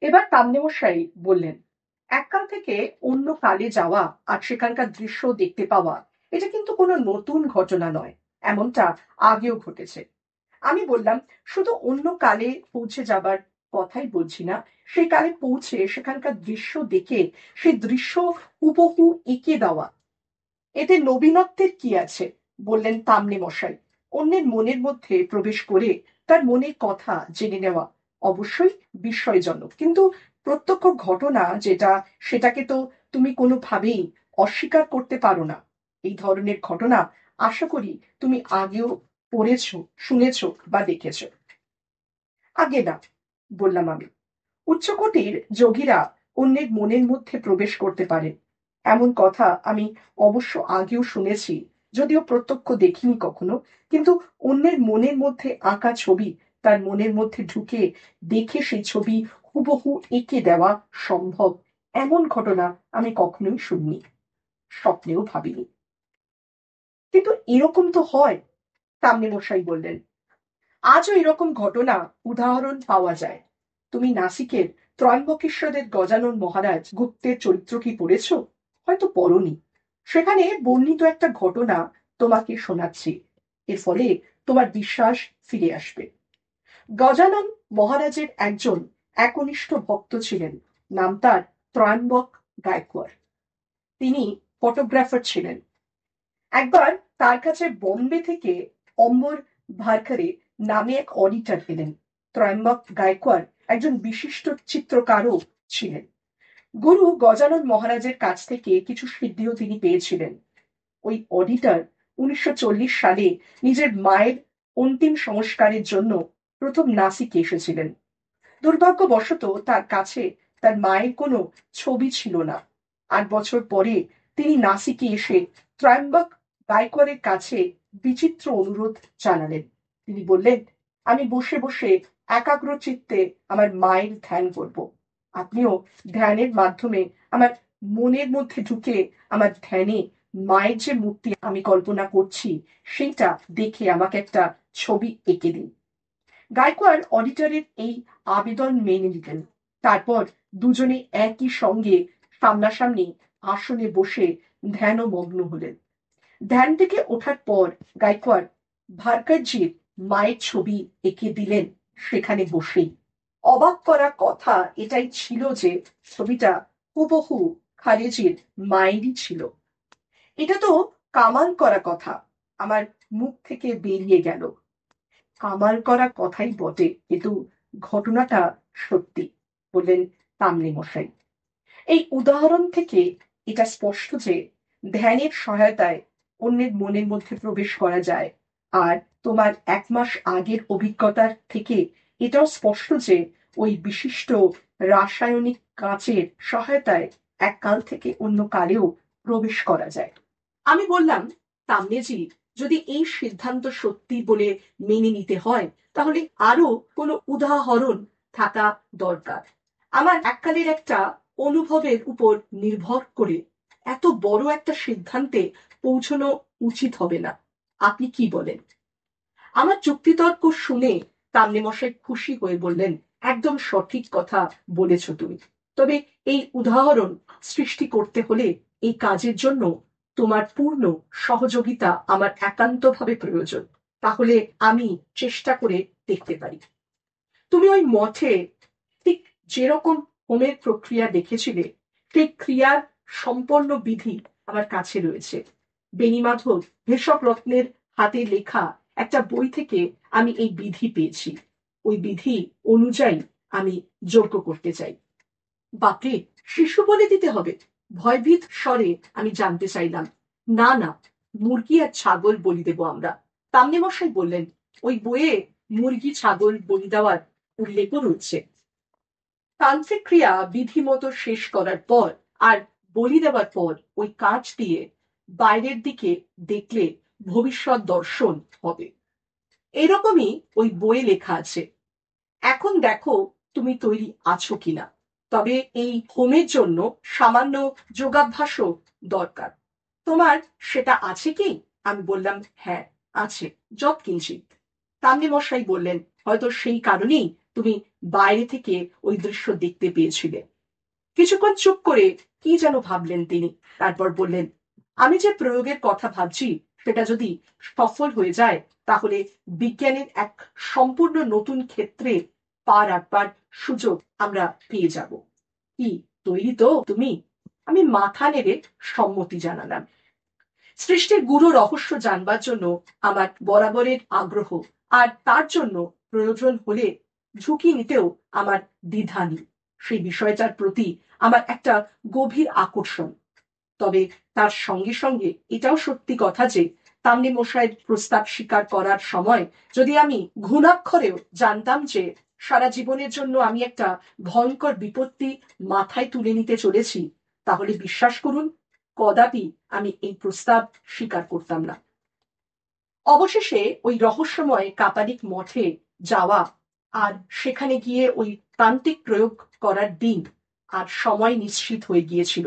এবার তামনেমশাই বললেন, এককাল থেকে অন্য কালে যাওয়া আর সেখানকার দৃশ্য দেখতে পাওয়া এটা কিন্তু কোনো নতুন ঘটনা নয়। এমনটা আগেও ঘটেছে। আমি বললাম, শুধু অন্য কালে পৌঁছে যাবার কথাই বলছি না, সেই কালে পৌঁছে সেখানকার দৃশ্য দেখে সেই দৃশ্য হুবহু এঁকে দেওয়া, এতে নবীনত্বের কি আছে? বললেন তামনে মশাই। অন্যের মনের মধ্যে প্রবেশ করে তার মনের কথা জেনে নেওয়া অবশ্যই বিস্ময়জনক, কিন্তু প্রত্যক্ষ ঘটনা যেটা, সেটাকে তো তুমি কোনোভাবেই অস্বীকার করতে পারো না। এই ধরনের ঘটনা আশা করি তুমি আগেও পড়েছো, শুনেছো বা দেখেছো। আগে না, বললাম আমি। উচ্চকোটির যোগীরা অন্যের মনের মধ্যে প্রবেশ করতে পারেন, এমন কথা আমি অবশ্য আগেও শুনেছি, যদিও প্রত্যক্ষ দেখিনি কখনো। কিন্তু অন্যের মনের মধ্যে আঁকা ছবি তার মনের মধ্যে ঢুকে দেখে সেই ছবি হুবহু এঁকে দেওয়া সম্ভব, এমন ঘটনা আমি কখনোই শুনিনি, স্বপ্নেও ভাবিনি। কিন্তু এরকম তো হয়, তামনি মশাই বললেন। আজও এরকম ঘটনা উদাহরণ পাওয়া যায়। তুমি নাসিকের ত্রয়ম্বকেশ্বরের গজানন মহারাজ গুপ্তের চরিত্র কি পড়েছ? হয়তো পড়নি। সেখানে বর্ণিত একটা ঘটনা তোমাকে শোনাচ্ছি, এর ফলে তোমার বিশ্বাস ফিরে আসবে। গজানন মহারাজের একজন একনিষ্ঠ ভক্ত ছিলেন, নাম তার ত্রয়ম্বক গায়কোয়াড়। তিনি ফটোগ্রাফার ছিলেন। একবার তার কাছে বোম্বে থেকে অম্বর ভারখারে নামে এক অডিটার এলেন। ত্রয়ম্বক গায়কোয়াড় একজন বিশিষ্ট চিত্রকারও ছিলেন। গুরু গজানন মহারাজের কাছ থেকে কিছু সিদ্ধিও তিনি পেয়েছিলেন। ওই অডিটার 1940 সালে নিজের মায়ের অন্তিম সংস্কারের জন্য প্রথম নাসিকে এসেছিলেন। দুর্ভাগ্যবশত তার কাছে তার মায়ের কোনো ছবি ছিল না। 8 বছর পরে তিনি নাসিকে এসে ত্রয়ম্বক গায়কোয়াড়ের কাছে বিচিত্র অনুরোধ জানালেন। তিনি বললেন, আমি বসে বসে একাগ্র চিত্তে আমার মায়ের ধ্যান করব। আপনিও ধ্যানের মাধ্যমে আমার মনের মধ্যে ঢুকে আমার ধ্যানে মায়ের যে মূর্তি আমি কল্পনা করছি সেইটা দেখে আমাকে একটা ছবি এঁকে দিন। গায়কোয়াড় অডিটরের এই আবেদন মেনে নিলেন। তারপর দুজনে একই সঙ্গে সামনাসামনি আসনে বসে ধ্যানমগ্ন হলেন। ধ্যান থেকে ওঠার পর গায়কোয়াড় ভারকারজির মায়ের ছবি এঁকে দিলেন সেখানে বসেই। অবাক করা কথা এটাই ছিল যে ছবিটা হুবহু খারেজির মায়েরই ছিল। এটা তো কামাল করা কথা, আমার মুখ থেকে বেরিয়ে গেল। কামাল করা কথাই বটে, কিন্তু ঘটনাটা সত্যি, বললেন তামলি মশাই। এই উদাহরণ থেকে এটা স্পষ্ট যে ধ্যানের সহায়তায় অন্যের মনের মধ্যে প্রবেশ করা যায়। আর তোমার 1 মাস আগের অভিজ্ঞতার থেকে এটাও স্পষ্ট যে ওই বিশিষ্ট রাসায়নিক কাঁচের সহায়তায় এক কাল থেকে অন্য কালেও প্রবেশ করা যায়। আমি বললাম, তামনেজি, যদি এই সিদ্ধান্ত সত্যি বলে মেনে নিতে হয়, তাহলে আরো কোনো উদাহরণ থাকা দরকার। আমার এককালের একটা অনুভবের উপর নির্ভর করে এত বড় একটা সিদ্ধান্তে পৌঁছানো উচিত হবে না। আপনি কি বলেন? আমার যুক্তিতর্ক শুনে তামনে মশাই খুশি হয়ে বললেন, একদম সঠিক কথা বলেছ তুমি। তবে এই উদাহরণ সৃষ্টি করতে হলে এই কাজের জন্য তোমার পূর্ণ সহযোগিতা আমার একান্তভাবে প্রয়োজন। তাহলে আমি চেষ্টা করে দেখতে পারি। তুমি ওই মঠে ঠিক যেরকম হোমের প্রক্রিয়া দেখেছিলে, সেই ক্রিয়ার সম্পন্ন বিধি আমার কাছে রয়েছে। বেণীমাধব ভেষক রত্নের হাতে লেখা একটা বই থেকে আমি এই বিধি পেয়েছি। ওই বিধি অনুযায়ী আমি যজ্ঞ করতে চাই। বাপরে, শিশু বলে দিতে হবে? ভয়ভীত স্বরে আমি জানতে চাইলাম। না না, মুরগি আর ছাগল বলি দেব আমরা। তামনে মশাই বললেন, ওই বইয়ে মুরগি ছাগল বলি দেওয়ার উল্লেখও রয়েছে। তান্ত্রিক ক্রিয়া বিধিমতো শেষ করার পর আর বলি দেওয়ার পর ওই কাঁচ দিয়ে বাইরের দিকে দেখলে ভবিষ্যৎ দর্শন হবে, এরকমই ওই বইয়ে লেখা আছে। এখন দেখো তুমি তৈরি আছো কিনা। তবে এই হোমের জন্য সামান্য যোগাভ্যাসও দরকার। তোমার সেটা আছে কি? আমি বললাম, হ্যাঁ, আছে, যৎকিঞ্চিৎ। তামনি মশাই বললেন, হয়তো সেই কারণেই তুমি বাইরে থেকে ওই দৃশ্য দেখতে পেয়েছিলেন। কিছুক্ষণ চুপ করে কি যেন ভাবলেন তিনি, তারপর বললেন, আমি যে প্রয়োগের কথা ভাবছি সেটা যদি সফল হয়ে যায় তাহলে বিজ্ঞানের এক সম্পূর্ণ নতুন ক্ষেত্রে পা রাখবার সুযোগ আমরা পেয়ে যাব। কি, তৈরি তো তুমি? আমি মাথা নেড়ে সম্মতি জানালাম। সৃষ্টির গুরু রহস্য জানবার জন্য আমার বরাবরের আগ্রহ, আর তার জন্য প্রয়োজন হলে ঝুঁকি নিতেও আমার দ্বিধা নেই। সেই বিষয়টার প্রতি আমার একটা গভীর আকর্ষণ। তবে তার সঙ্গে সঙ্গে এটাও সত্যি কথা যে তামলি মশাইয়ের প্রস্তাব স্বীকার করার সময় যদি আমি ঘুণাক্ষরেও জানতাম যে সারা জীবনের জন্য আমি একটা ভয়ঙ্কর বিপত্তি মাথায় তুলে নিতে চলেছি, তাহলে বিশ্বাস করুন, কদাপি আমি এই প্রস্তাব স্বীকার করতাম না। অবশেষে ওই রহস্যময় কাপালিক মঠে যাওয়া আর সেখানে গিয়ে ওই তান্ত্রিক প্রয়োগ করার দিন আর সময় নিশ্চিত হয়ে গিয়েছিল।